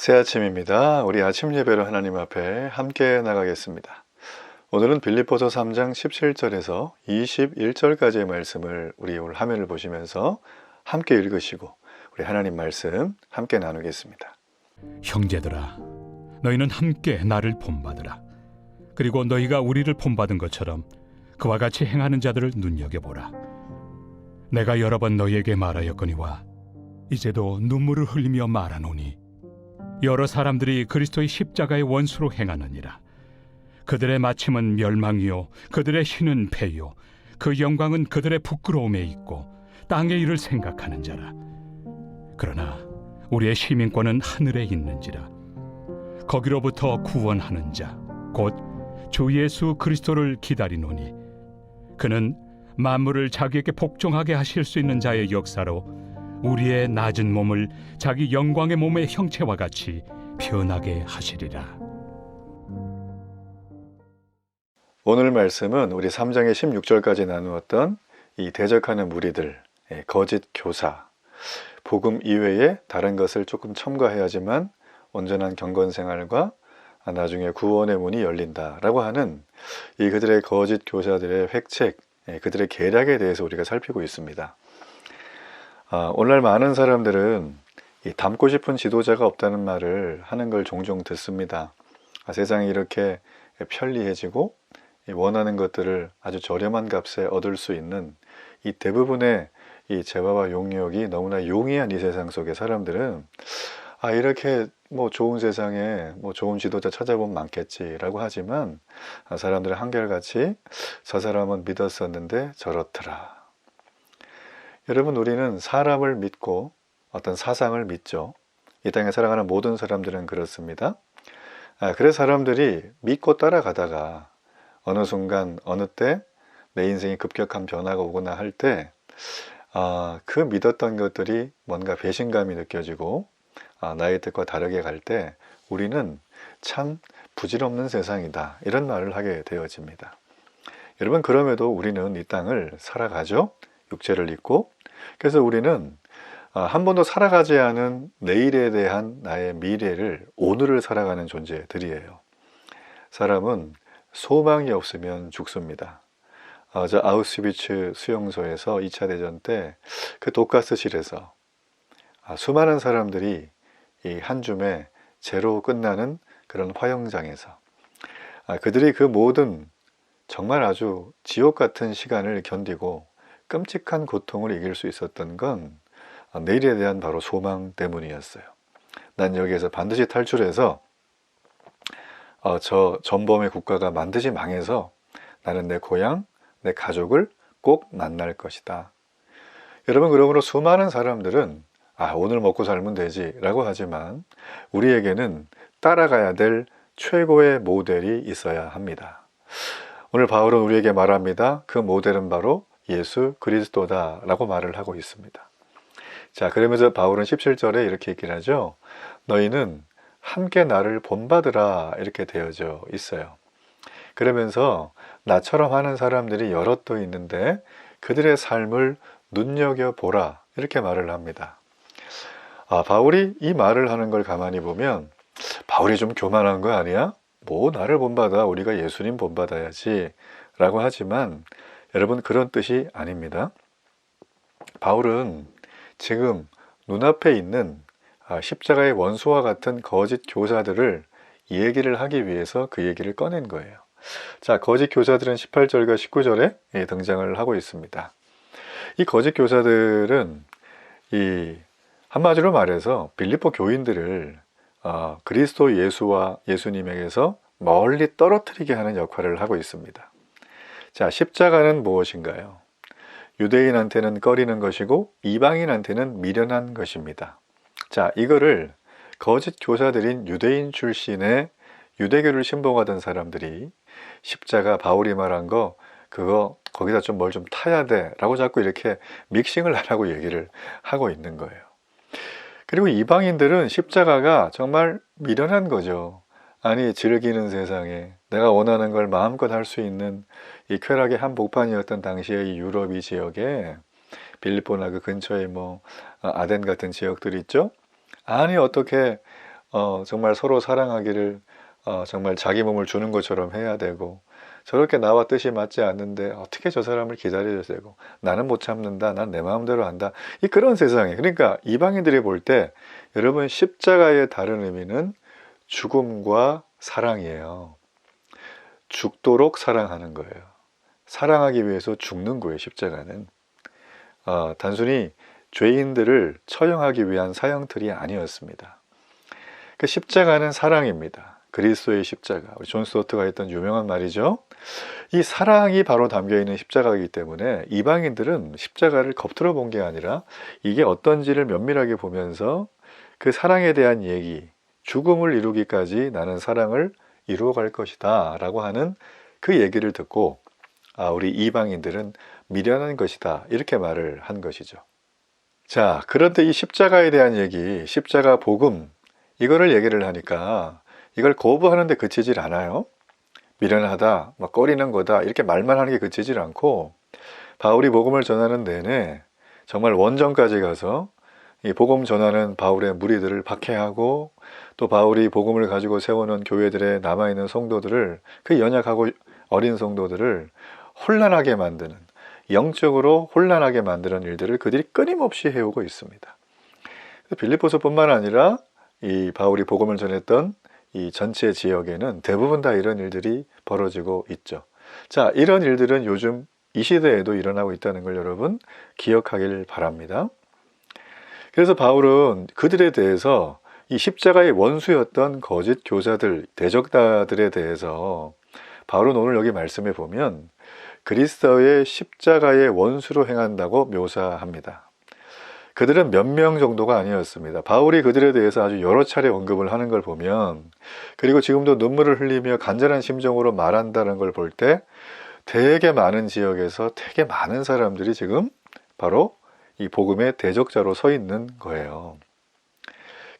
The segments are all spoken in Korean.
새 아침입니다. 우리 아침 예배로 하나님 앞에 함께 나가겠습니다. 오늘은 빌립보서 3장 17절에서 21절까지의 말씀을 우리 오늘 화면을 보시면서 함께 읽으시고 우리 하나님 말씀 함께 나누겠습니다. 형제들아, 너희는 함께 나를 본받으라. 그리고 너희가 우리를 본받은 것처럼 그와 같이 행하는 자들을 눈여겨보라. 내가 여러 번 너희에게 말하였거니와 이제도 눈물을 흘리며 말하노니 여러 사람들이 그리스도의 십자가의 원수로 행하느니라. 그들의 마침은 멸망이요 그들의 신은 패요 그 영광은 그들의 부끄러움에 있고 땅의 일을 생각하는 자라. 그러나 우리의 시민권은 하늘에 있는지라. 거기로부터 구원하는 자 곧 주 예수 그리스도를 기다리노니 그는 만물을 자기에게 복종하게 하실 수 있는 자의 역사로 우리의 낮은 몸을 자기 영광의 몸의 형체와 같이 변하게 하시리라. 오늘 말씀은 우리 3장의 16절까지 나누었던 이 대적하는 무리들, 거짓 교사, 복음 이외에 다른 것을 조금 첨가해야지만 온전한 경건 생활과 나중에 구원의 문이 열린다라고 하는 이 그들의 거짓 교사들의 획책, 그들의 계략에 대해서 우리가 살피고 있습니다. 오늘날 많은 사람들은 이 닮고 싶은 지도자가 없다는 말을 하는 걸 종종 듣습니다. 세상이 이렇게 편리해지고 원하는 것들을 아주 저렴한 값에 얻을 수 있는 이 대부분의 이 재화와 용역이 너무나 용이한 이 세상 속의 사람들은 이렇게 좋은 세상에 좋은 지도자 찾아보면 많겠지라고 하지만 사람들은 한결같이 저 사람은 믿었었는데 저렇더라. 여러분, 우리는 사람을 믿고 어떤 사상을 믿죠. 이 땅에 살아가는 모든 사람들은 그렇습니다. 그래서 사람들이 믿고 따라가다가 어느 순간 어느 때 내 인생에 급격한 변화가 오거나 할 때 그 믿었던 것들이 뭔가 배신감이 느껴지고 나의 뜻과 다르게 갈 때 우리는 참 부질없는 세상이다, 이런 말을 하게 되어집니다. 여러분, 그럼에도 우리는 이 땅을 살아가죠. 육체를 입고. 그래서 우리는 한 번도 살아가지 않은 내일에 대한 나의 미래를 오늘을 살아가는 존재들이에요. 사람은 소망이 없으면 죽습니다. 저 아우슈비츠 수용소에서 2차 대전 때 그 독가스실에서 수많은 사람들이 이 한 줌에 제로 끝나는 그런 화형장에서 그들이 그 모든 정말 아주 지옥 같은 시간을 견디고 끔찍한 고통을 이길 수 있었던 건 내일에 대한 바로 소망 때문이었어요. 난 여기에서 반드시 탈출해서 저 전범의 국가가 반드시 망해서 나는 내 고향, 내 가족을 꼭 만날 것이다. 여러분, 그러므로 수많은 사람들은 오늘 먹고 살면 되지 라고 하지만 우리에게는 따라가야 될 최고의 모델이 있어야 합니다. 오늘 바울은 우리에게 말합니다. 그 모델은 바로 예수 그리스도다 라고 말을 하고 있습니다. 자, 그러면서 바울은 17절에 이렇게 얘기를 하죠. 너희는 함께 나를 본받으라, 이렇게 되어져 있어요. 그러면서 나처럼 하는 사람들이 여럿 또 있는데 그들의 삶을 눈여겨보라, 이렇게 말을 합니다. 바울이 이 말을 하는 걸 가만히 보면 바울이 좀 교만한 거 아니야? 나를 본받아, 우리가 예수님 본받아야지 라고 하지만 여러분, 그런 뜻이 아닙니다. 바울은 지금 눈앞에 있는 십자가의 원수와 같은 거짓 교사들을 얘기를 하기 위해서 그 얘기를 꺼낸 거예요. 자, 거짓 교사들은 18절과 19절에 등장을 하고 있습니다. 이 거짓 교사들은 한마디로 말해서 빌립보 교인들을 그리스도 예수와 예수님에게서 멀리 떨어뜨리게 하는 역할을 하고 있습니다. 자, 십자가는 무엇인가요? 유대인한테는 꺼리는 것이고 이방인한테는 미련한 것입니다. 자, 이거를 거짓 교사들인 유대인 출신의 유대교를 신봉하던 사람들이 십자가, 바울이 말한 거 그거 거기다 좀 뭘 좀 타야 돼 라고 자꾸 이렇게 믹싱을 하라고 얘기를 하고 있는 거예요. 그리고 이방인들은 십자가가 정말 미련한 거죠. 즐기는 세상에 내가 원하는 걸 마음껏 할 수 있는 이 쾌락의 한복판이었던 당시의 이 유럽 이 지역에 빌립보나 그 근처에 아덴 같은 지역들이 있죠. 어떻게 정말 서로 사랑하기를 정말 자기 몸을 주는 것처럼 해야 되고, 저렇게 나와 뜻이 맞지 않는데 어떻게 저 사람을 기다려야 되고, 나는 못 참는다, 난 내 마음대로 한다, 이 그런 세상에. 그러니까 이방인들이 볼 때 여러분, 십자가의 다른 의미는 죽음과 사랑이에요. 죽도록 사랑하는 거예요. 사랑하기 위해서 죽는 거예요, 십자가는. 단순히 죄인들을 처형하기 위한 사형틀이 아니었습니다. 그 십자가는 사랑입니다. 그리스도의 십자가. 우리 존 스토트가 했던 유명한 말이죠. 이 사랑이 바로 담겨있는 십자가이기 때문에 이방인들은 십자가를 겉으로 본 게 아니라 이게 어떤지를 면밀하게 보면서 그 사랑에 대한 얘기, 죽음을 이루기까지 나는 사랑을 이루어갈 것이다 라고 하는 그 얘기를 듣고, 우리 이방인들은 미련한 것이다, 이렇게 말을 한 것이죠. 자, 그런데 이 십자가에 대한 얘기, 십자가 복음, 이거를 얘기를 하니까 이걸 거부하는데 그치질 않아요. 미련하다, 막 꺼리는 거다, 이렇게 말만 하는 게 그치질 않고, 바울이 복음을 전하는 내내 정말 원정까지 가서 이 복음 전하는 바울의 무리들을 박해하고, 또 바울이 복음을 가지고 세우는 교회들에 남아있는 성도들을, 그 연약하고 어린 성도들을 혼란하게 만드는, 영적으로 혼란하게 만드는 일들을 그들이 끊임없이 해오고 있습니다. 빌립보서뿐만 아니라 이 바울이 복음을 전했던 이 전체 지역에는 대부분 다 이런 일들이 벌어지고 있죠. 자, 이런 일들은 요즘 이 시대에도 일어나고 있다는 걸 여러분 기억하길 바랍니다. 그래서 바울은 그들에 대해서 이 십자가의 원수였던 거짓 교사들, 대적자들에 대해서 바울은 오늘 여기 말씀해 보면 그리스도의 십자가의 원수로 행한다고 묘사합니다. 그들은 몇 명 정도가 아니었습니다. 바울이 그들에 대해서 아주 여러 차례 언급을 하는 걸 보면, 그리고 지금도 눈물을 흘리며 간절한 심정으로 말한다는 걸 볼 때 되게 많은 지역에서 되게 많은 사람들이 지금 바로 이 복음의 대적자로 서 있는 거예요.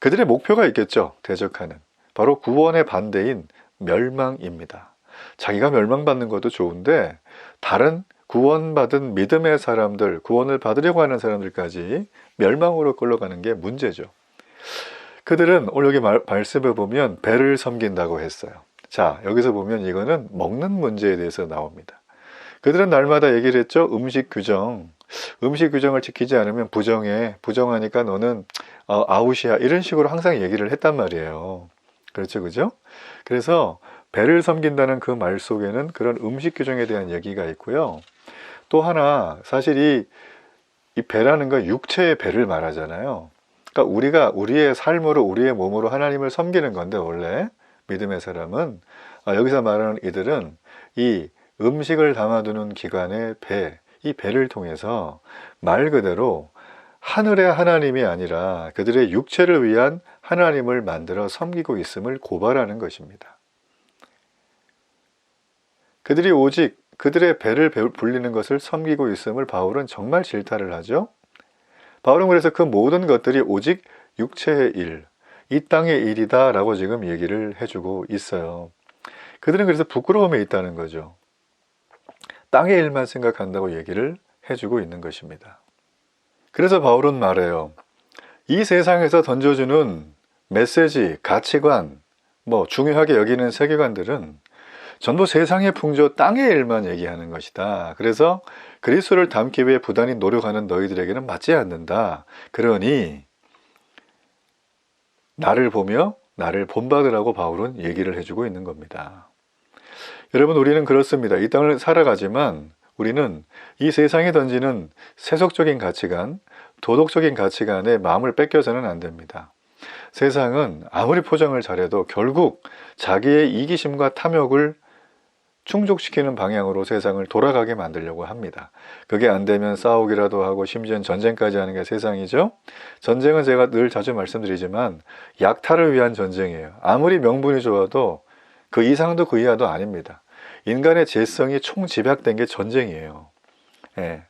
그들의 목표가 있겠죠. 대적하는 바로 구원의 반대인 멸망입니다. 자기가 멸망받는 것도 좋은데 다른 구원받은 믿음의 사람들, 구원을 받으려고 하는 사람들까지 멸망으로 끌려가는 게 문제죠. 그들은 오늘 여기 말씀해 보면 배를 섬긴다고 했어요. 자, 여기서 보면 이거는 먹는 문제에 대해서 나옵니다. 그들은 날마다 얘기를 했죠. 음식 규정을 지키지 않으면 부정해, 부정하니까 너는 아웃이야, 이런 식으로 항상 얘기를 했단 말이에요. 그렇죠, 그죠? 그래서 배를 섬긴다는 그 말 속에는 그런 음식 규정에 대한 얘기가 있고요. 또 하나, 사실 이 배라는 건 육체의 배를 말하잖아요. 그러니까 우리가 우리의 삶으로, 우리의 몸으로 하나님을 섬기는 건데, 원래 믿음의 사람은, 여기서 말하는 이들은 이 음식을 담아두는 기관의 배, 이 배를 통해서 말 그대로 하늘의 하나님이 아니라 그들의 육체를 위한 하나님을 만들어 섬기고 있음을 고발하는 것입니다. 그들이 오직 그들의 배를 불리는 것을 섬기고 있음을 바울은 정말 질타를 하죠. 바울은 그래서 그 모든 것들이 오직 육체의 일, 이 땅의 일이다 라고 지금 얘기를 해주고 있어요. 그들은 그래서 부끄러움에 있다는 거죠. 땅의 일만 생각한다고 얘기를 해주고 있는 것입니다. 그래서 바울은 말해요. 이 세상에서 던져주는 메시지, 가치관, 중요하게 여기는 세계관들은 전부 세상의 풍조, 땅의 일만 얘기하는 것이다. 그래서 그리스도를 닮기 위해 부단히 노력하는 너희들에게는 맞지 않는다. 그러니 나를 보며 나를 본받으라고 바울은 얘기를 해주고 있는 겁니다. 여러분, 우리는 그렇습니다. 이 땅을 살아가지만 우리는 이 세상에 던지는 세속적인 가치관, 도덕적인 가치관에 마음을 뺏겨서는 안 됩니다. 세상은 아무리 포장을 잘해도 결국 자기의 이기심과 탐욕을 충족시키는 방향으로 세상을 돌아가게 만들려고 합니다. 그게 안 되면 싸우기라도 하고 심지어는 전쟁까지 하는 게 세상이죠. 전쟁은 제가 늘 자주 말씀드리지만 약탈을 위한 전쟁이에요. 아무리 명분이 좋아도 그 이상도 그 이하도 아닙니다. 인간의 재성이 총집약된 게 전쟁이에요. 예.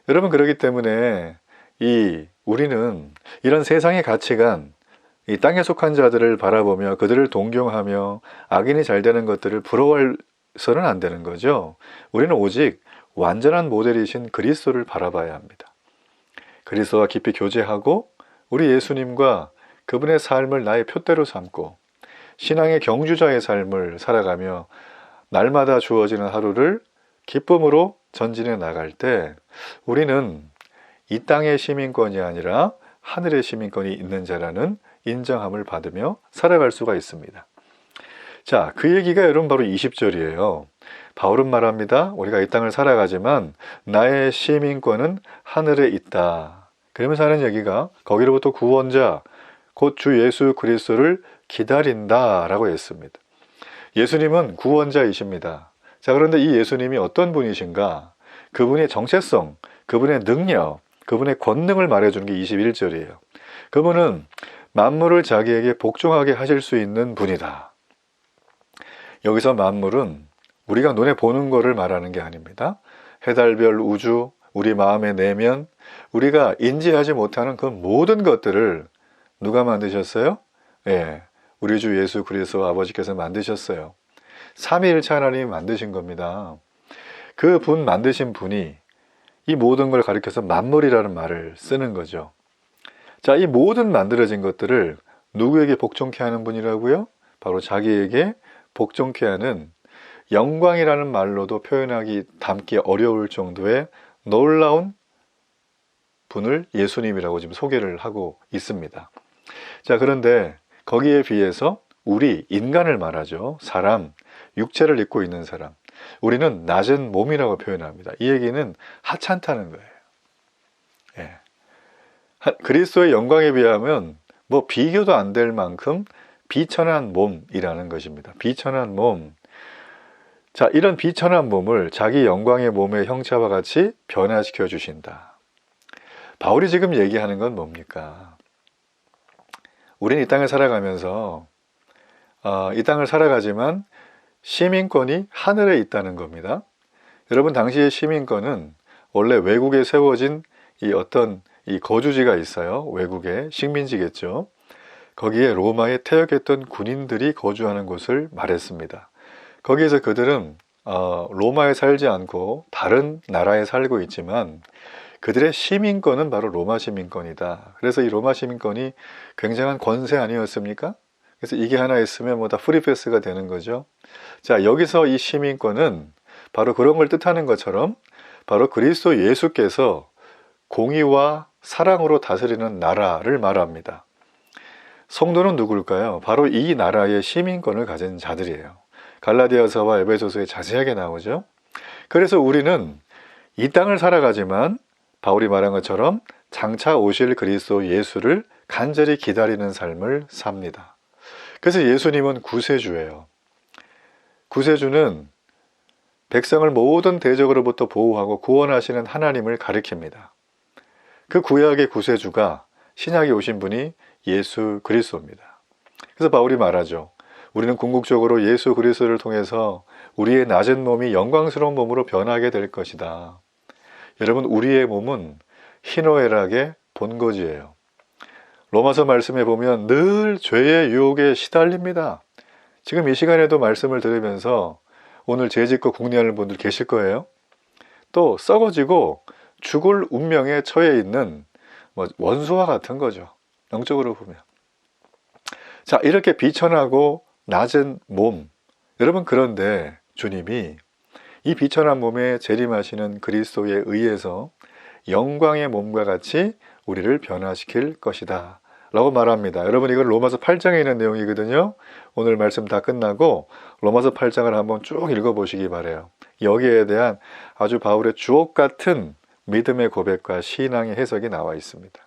여러분, 그렇기 때문에 우리는 이런 세상의 가치관, 이 땅에 속한 자들을 바라보며 그들을 동경하며 악인이 잘 되는 것들을 부러워서는 안 되는 거죠. 우리는 오직 완전한 모델이신 그리스도를 바라봐야 합니다. 그리스도와 깊이 교제하고 우리 예수님과 그분의 삶을 나의 표대로 삼고 신앙의 경주자의 삶을 살아가며 날마다 주어지는 하루를 기쁨으로 전진해 나갈 때 우리는 이 땅의 시민권이 아니라 하늘의 시민권이 있는 자라는 인정함을 받으며 살아갈 수가 있습니다. 자, 그 얘기가 여러분 바로 20절이에요. 바울은 말합니다. 우리가 이 땅을 살아가지만 나의 시민권은 하늘에 있다. 그러면서 하는 얘기가 거기로부터 구원자 곧 주 예수 그리스도를 기다린다 라고 했습니다. 예수님은 구원자이십니다. 자, 그런데 이 예수님이 어떤 분이신가? 그분의 정체성, 그분의 능력, 그분의 권능을 말해주는 게 21절이에요. 그분은 만물을 자기에게 복종하게 하실 수 있는 분이다. 여기서 만물은 우리가 눈에 보는 거를 말하는 게 아닙니다. 해달별 우주, 우리 마음의 내면, 우리가 인지하지 못하는 그 모든 것들을 누가 만드셨어요? 예, 우리 주 예수 그리스도 아버지께서 만드셨어요. 삼위일체 하나님이 만드신 겁니다. 그 분 만드신 분이 이 모든 걸 가리켜서 만물이라는 말을 쓰는 거죠. 자, 이 모든 만들어진 것들을 누구에게 복종케 하는 분이라고요? 바로 자기에게 복종케 하는 영광이라는 말로도 표현하기 담기 어려울 정도의 놀라운 분을 예수님이라고 지금 소개를 하고 있습니다. 자, 그런데 거기에 비해서 우리 인간을 말하죠. 사람, 육체를 입고 있는 사람. 우리는 낮은 몸이라고 표현합니다. 이 얘기는 하찮다는 거예요. 예. 그리스도의 영광에 비하면 뭐 비교도 안 될 만큼 비천한 몸이라는 것입니다. 비천한 몸. 자, 이런 비천한 몸을 자기 영광의 몸의 형체와 같이 변화시켜 주신다. 바울이 지금 얘기하는 건 뭡니까? 우리는 이 땅을 살아가면서 이 땅을 살아가지만 시민권이 하늘에 있다는 겁니다. 여러분, 당시의 시민권은 원래 외국에 세워진 이 어떤 이 거주지가 있어요. 외국의 식민지겠죠. 거기에 로마에 퇴역했던 군인들이 거주하는 곳을 말했습니다. 거기에서 그들은 로마에 살지 않고 다른 나라에 살고 있지만 그들의 시민권은 바로 로마 시민권이다. 그래서 이 로마 시민권이 굉장한 권세 아니었습니까? 그래서 이게 하나 있으면 뭐 다 프리패스가 되는 거죠. 자, 여기서 이 시민권은 바로 그런 걸 뜻하는 것처럼 바로 그리스도 예수께서 공의와 사랑으로 다스리는 나라를 말합니다. 성도는 누굴까요? 바로 이 나라의 시민권을 가진 자들이에요. 갈라디아서와 에베소서에 자세하게 나오죠. 그래서 우리는 이 땅을 살아가지만 바울이 말한 것처럼 장차 오실 그리스도 예수를 간절히 기다리는 삶을 삽니다. 그래서 예수님은 구세주예요. 구세주는 백성을 모든 대적으로부터 보호하고 구원하시는 하나님을 가리킵니다. 그 구약의 구세주가 신약에 오신 분이 예수 그리스도입니다. 그래서 바울이 말하죠. 우리는 궁극적으로 예수 그리스도를 통해서 우리의 낮은 몸이 영광스러운 몸으로 변하게 될 것이다. 여러분, 우리의 몸은 희노애락의 본거지예요. 로마서 말씀에 보면 늘 죄의 유혹에 시달립니다. 지금 이 시간에도 말씀을 들으면서 오늘 죄짓고 궁리하는 분들 계실 거예요. 또 썩어지고 죽을 운명에 처해 있는 원수와 같은 거죠. 영적으로 보면. 자, 이렇게 비천하고 낮은 몸. 여러분, 그런데 주님이 이 비천한 몸에 재림하시는 그리스도에 의해서 영광의 몸과 같이 우리를 변화시킬 것이다 라고 말합니다. 여러분, 이건 로마서 8장에 있는 내용이거든요. 오늘 말씀 다 끝나고 로마서 8장을 한번 쭉 읽어보시기 바라요. 여기에 대한 아주 바울의 주옥 같은 믿음의 고백과 신앙의 해석이 나와 있습니다.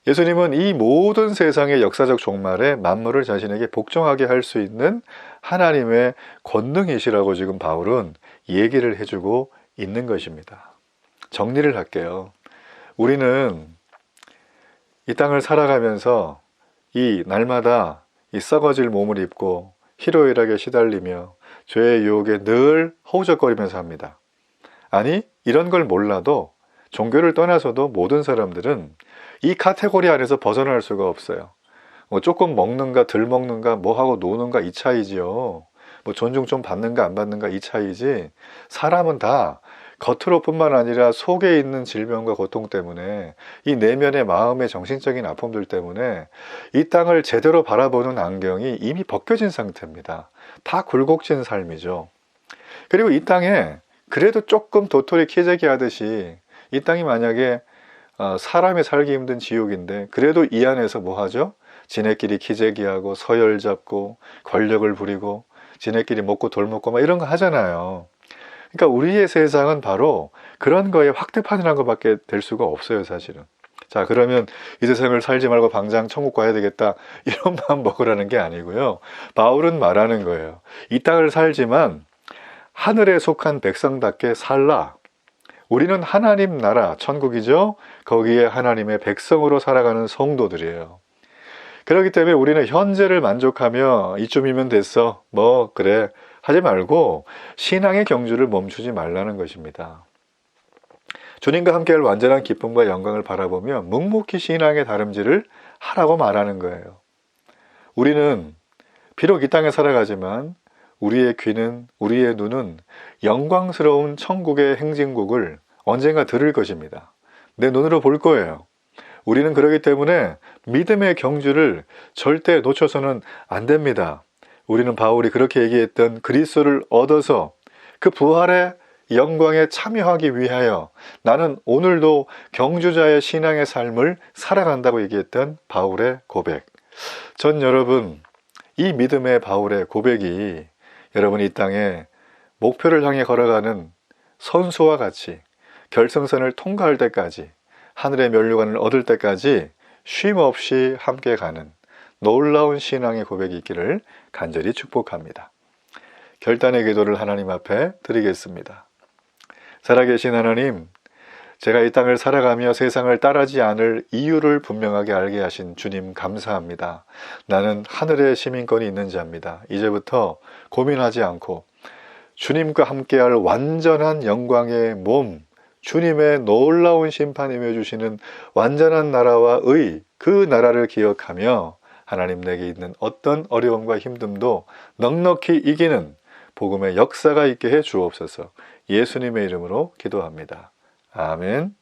예수님은 이 모든 세상의 역사적 종말에 만물을 자신에게 복종하게 할 수 있는 하나님의 권능이시라고 지금 바울은 얘기를 해주고 있는 것입니다. 정리를 할게요. 우리는 이 땅을 살아가면서 이 날마다 이 썩어질 몸을 입고 희로애락에 시달리며 죄의 유혹에 늘 허우적거리면서 합니다. 아니, 이런 걸 몰라도 종교를 떠나서도 모든 사람들은 이 카테고리 안에서 벗어날 수가 없어요. 뭐 조금 먹는가 덜 먹는가 뭐 하고 노는가 이 차이지요. 뭐 존중 좀 받는가 안 받는가 이 차이지. 사람은 다 겉으로뿐만 아니라 속에 있는 질병과 고통 때문에 이 내면의 마음의 정신적인 아픔들 때문에 이 땅을 제대로 바라보는 안경이 이미 벗겨진 상태입니다. 다 굴곡진 삶이죠. 그리고 이 땅에 그래도 조금 도토리 키재기 하듯이 이 땅이 만약에 사람이 살기 힘든 지옥인데 그래도 이 안에서 뭐 하죠? 지네끼리 키재기하고 서열 잡고 권력을 부리고 지네끼리 먹고 돌먹고 막 이런 거 하잖아요. 그러니까 우리의 세상은 바로 그런 거에 확대판이라는 것밖에 될 수가 없어요, 사실은. 자, 그러면 이 세상을 살지 말고 당장 천국 가야 되겠다 이런 마음 먹으라는 게 아니고요. 바울은 말하는 거예요. 이 땅을 살지만 하늘에 속한 백성답게 살라. 우리는 하나님 나라, 천국이죠. 거기에 하나님의 백성으로 살아가는 성도들이에요. 그렇기 때문에 우리는 현재를 만족하며 이쯤이면 됐어, 뭐 그래 하지 말고 신앙의 경주를 멈추지 말라는 것입니다. 주님과 함께할 완전한 기쁨과 영광을 바라보며 묵묵히 신앙의 다름질을 하라고 말하는 거예요. 우리는 비록 이 땅에 살아가지만 우리의 귀는, 우리의 눈은 영광스러운 천국의 행진곡을 언젠가 들을 것입니다. 내 눈으로 볼 거예요. 우리는 그렇기 때문에 믿음의 경주를 절대 놓쳐서는 안 됩니다. 우리는 바울이 그렇게 얘기했던 그리스도를 얻어서 그 부활의 영광에 참여하기 위하여 나는 오늘도 경주자의 신앙의 삶을 살아간다고 얘기했던 바울의 고백. 전 여러분, 이 믿음의 바울의 고백이 여러분 이 땅에 목표를 향해 걸어가는 선수와 같이 결승선을 통과할 때까지 하늘의 면류관을 얻을 때까지 쉼 없이 함께 가는 놀라운 신앙의 고백이 있기를 간절히 축복합니다. 결단의 기도를 하나님 앞에 드리겠습니다. 살아계신 하나님, 제가 이 땅을 살아가며 세상을 따르지 않을 이유를 분명하게 알게 하신 주님 감사합니다. 나는 하늘의 시민권이 있는 자입니다. 이제부터 고민하지 않고 주님과 함께할 완전한 영광의 몸, 주님의 놀라운 심판 임해주시는 완전한 나라와 의, 그 나라를 기억하며 하나님 내게 있는 어떤 어려움과 힘듦도 넉넉히 이기는 복음의 역사가 있게 해 주옵소서. 예수님의 이름으로 기도합니다. 아멘.